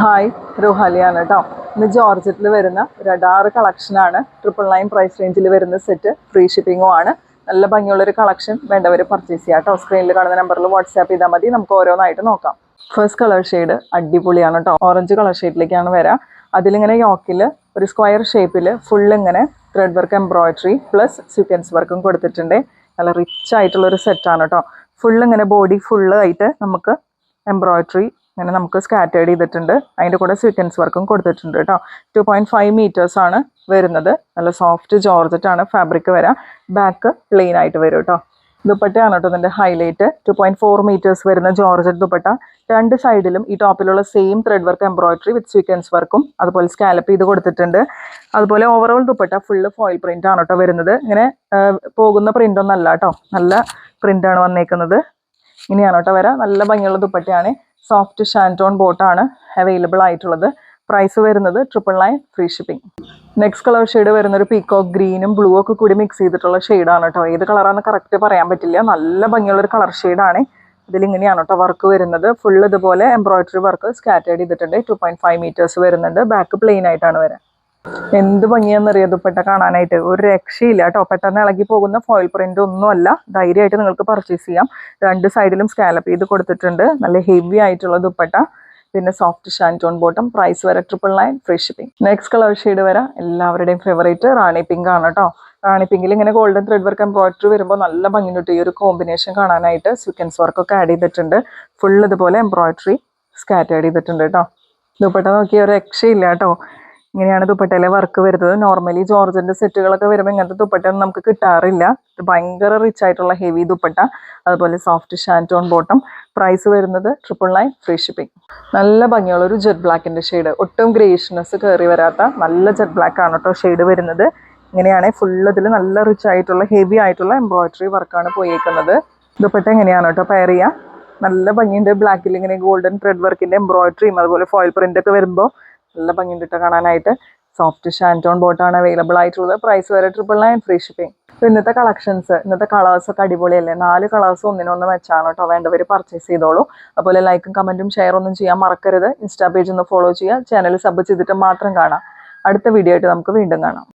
Hi റുഹാലിയാണ് കേട്ടോ. ഇന്ന് ജോർജറ്റിൽ വരുന്ന ഒരു അഡാറ് കളക്ഷനാണ്. 999 പ്രൈസ് റേഞ്ചിൽ വരുന്ന സെറ്റ്, ഫ്രീ ഷിപ്പിങ്ങും ആണ്. നല്ല ഭംഗിയുള്ളൊരു കളക്ഷൻ, വേണ്ടവർ പർച്ചേസ് ചെയ്യാം കേട്ടോ. സ്ക്രീനിൽ കാണുന്ന നമ്പറിൽ വാട്സാപ്പ് ചെയ്താൽ മതി. നമുക്ക് ഓരോന്നായിട്ട് നോക്കാം. ഫസ്റ്റ് കളർ ഷെയ്ഡ് അടിപൊളിയാണ് കേട്ടോ. ഓറഞ്ച് കളർ ഷെയ്ഡിലേക്കാണ് വരാം. അതിലിങ്ങനെ യോക്കിൽ ഒരു സ്ക്വയർ ഷേപ്പിൽ ഫുൾ ഇങ്ങനെ thread work embroidery plus sequence വർക്കും കൊടുത്തിട്ടുണ്ട്. നല്ല റിച്ച് ആയിട്ടുള്ളൊരു സെറ്റാണ് കേട്ടോ. ഫുൾ ഇങ്ങനെ ബോഡി ഫുള്ള് ആയിട്ട് നമുക്ക് എംബ്രോയിഡറി ഇങ്ങനെ നമുക്ക് സ്കാറ്റേർഡ് ചെയ്തിട്ടുണ്ട്. അതിൻ്റെ കൂടെ സീക്വൻസ് വർക്കും കൊടുത്തിട്ടുണ്ട് കേട്ടോ. 2.5 മീറ്റേഴ്സ് ആണ് വരുന്നത്. നല്ല സോഫ്റ്റ് ജോർജറ്റ് ആണ് ഫാബ്രിക് വരാം. ബാക്ക് പ്ലെയിൻ ആയിട്ട് വരും കേട്ടോ. ദുപ്പട്ടയാണ് കേട്ടോ ഇതിൻ്റെ ഹൈലൈറ്റ്. 2.4 മീറ്റേഴ്സ് വരുന്ന ജോർജറ്റ് ദുപ്പട്ട. രണ്ട് സൈഡിലും ഈ ടോപ്പിലുള്ള same thread work embroidery with sequence വർക്കും അതുപോലെ സ്കാലപ്പ് ചെയ്ത് കൊടുത്തിട്ടുണ്ട്. അതുപോലെ overall dupatta full foil print ആണ് കേട്ടോ വരുന്നത്. ഇങ്ങനെ പോകുന്ന പ്രിന്റ് ഒന്നും അല്ല കേട്ടോ, നല്ല പ്രിന്റ് ആണ് വന്നേക്കുന്നത്. ഇങ്ങനെയാണ് കേട്ടോ വരാം. നല്ല ഭംഗിയുള്ള ദുപ്പട്ടയാണ്. സോഫ്റ്റ് ഷാൻറ്റോൺ ബോട്ടാണ് അവൈലബിൾ ആയിട്ടുള്ളത്. പ്രൈസ് വരുന്നത് 999 free shipping. Next colour shade വരുന്ന ഒരു പീക്കോക്ക് ഗ്രീനും ബ്ലൂ ഒക്കെ കൂടി മിക്സ് ചെയ്തിട്ടുള്ള ഷെയ്ഡാണ് കേട്ടോ. ഏത് കളറാണെന്ന് കറക്റ്റ് പറയാൻ പറ്റില്ല. നല്ല ഭംഗിയുള്ളൊരു കളർ ഷെയ്ഡാണ്. ഇതിലിങ്ങനെയാണ് കേട്ടോ വർക്ക് വരുന്നത്. ഫുൾ ഇതുപോലെ എംബ്രോയിഡറി വർക്ക് സ്കാറ്റേർഡ് ചെയ്തിട്ടുണ്ട്. 2.5 മീറ്റേഴ്സ് വരുന്നുണ്ട്. ബാക്ക് പ്ലെയിൻ ആയിട്ടാണ് വരാം. എന്ത് ഭംഗിയാണെന്നറിയാം ദുപ്പട്ട കാണാനായിട്ട്. ഒരു രക്ഷയില്ല കേട്ടോ. പെട്ടെന്ന് ഇളകി പോകുന്ന ഫോയിൽ പ്രിന്റ് ഒന്നുമല്ല. ധൈര്യമായിട്ട് നിങ്ങൾക്ക് പർച്ചേസ് ചെയ്യാം. രണ്ട് സൈഡിലും സ്കാലപ്പ് ചെയ്ത് കൊടുത്തിട്ടുണ്ട്. നല്ല ഹെവി ആയിട്ടുള്ള ദുപ്പട്ട, പിന്നെ സോഫ്റ്റ് ഷാൻറ്റോൺ ബോട്ടം. പ്രൈസ് വരെ 999 free shipping. Next colour shade വരാം. എല്ലാവരുടെയും ഫേവറേറ്റ് റാണി പിങ്ക് ആണ് കേട്ടോ. റാണി പിങ്കിൽ ഇങ്ങനെ ഗോൾഡൻ ത്രെഡ് വർക്ക് എംബ്രോയിഡറി വരുമ്പോൾ നല്ല ഭംഗി കിട്ടും ഈ ഒരു കോമ്പിനേഷൻ കാണാനായിട്ട്. സീക്വൻസ് വർക്കൊക്കെ ആഡ് ചെയ്തിട്ടുണ്ട്. ഫുൾ ഇതുപോലെ എംബ്രോയിഡറി സ്കാറ്റേർഡ് ചെയ്തിട്ടുണ്ട് കേട്ടോ. ദുപ്പട്ട നോക്കിയ ഒരു രക്ഷയില്ല കേട്ടോ. ഇങ്ങനെയാണ് ദുപ്പട്ടയിലെ വർക്ക് വരുന്നത്. നോർമലി ജോർജന്റെ സെറ്റുകളൊക്കെ വരുമ്പോൾ ഇങ്ങനത്തെ ദുപ്പട്ടയൊന്നും നമുക്ക് കിട്ടാറില്ല. ഇത് ഭയങ്കര റിച്ച് ആയിട്ടുള്ള ഹെവി ദുപ്പട്ട. അതുപോലെ സോഫ്റ്റ് ഷാൻറ്റോൺ ബോട്ടം. പ്രൈസ് വരുന്നത് 999 ഫ്രീ ഷിപ്പിംഗ്. നല്ല ഭംഗിയുള്ള ഒരു ജെറ്റ് ബ്ലാക്കിന്റെ ഷെയ്ഡ്. ഒട്ടും ഗ്രേഷ്നെസ് കയറി വരാത്ത നല്ല ജെറ്റ് ബ്ലാക്ക് ആണ് കേട്ടോ ഷെയ്ഡ് വരുന്നത്. ഇങ്ങനെയാണ് ഫുൾ ഇതിൽ നല്ല റിച്ച് ആയിട്ടുള്ള ഹെവി ആയിട്ടുള്ള എംബ്രോയിഡറി വർക്കാണ് പോയേക്കുന്നത്. ദുപ്പട്ട എങ്ങനെയാണ് കേട്ടോ പെയർ ചെയ്യുക. നല്ല ഭംഗിയുണ്ട്. ബ്ലാക്കിൽ ഇങ്ങനെ ഗോൾഡൻ ത്രെഡ് വർക്കിന്റെ എംബ്രോയിഡറിയും അതുപോലെ ഫോയിൽ പ്രിന്റ് ഒക്കെ വരുമ്പോൾ നല്ല ഭംഗിയുണ്ട് കേട്ടോ കാണാനായിട്ട്. സോഫ്റ്റ് ഷാൻറ്റോൺ ബോട്ടാണ് അവൈലബിൾ ആയിട്ടുള്ളത്. പ്രൈസ് വരെ 999 ഫ്രീ ഷിപ്പിംഗ്. അപ്പോൾ ഇന്നത്തെ കളക്ഷൻസ്, ഇന്നത്തെ കളേഴ്സ് ഒക്കെ അടിപൊളിയല്ലേ. 4 കളേഴ്സ് ഒന്നിനൊന്ന് വെച്ചാണ് കേട്ടോ. വേണ്ടവർ പർച്ചേസ് ചെയ്തോളൂ. അതുപോലെ ലൈക്കും കമന്റും ഷെയർ ഒന്നും ചെയ്യാൻ മറക്കരുത്. ഇൻസ്റ്റാ പേജ് ഒന്ന് ഫോളോ ചെയ്യുക. ചാനൽ സബ് ചെയ്തിട്ട് മാത്രം കാണാം. അടുത്ത വീഡിയോ ആയിട്ട് നമുക്ക് വീണ്ടും കാണാം.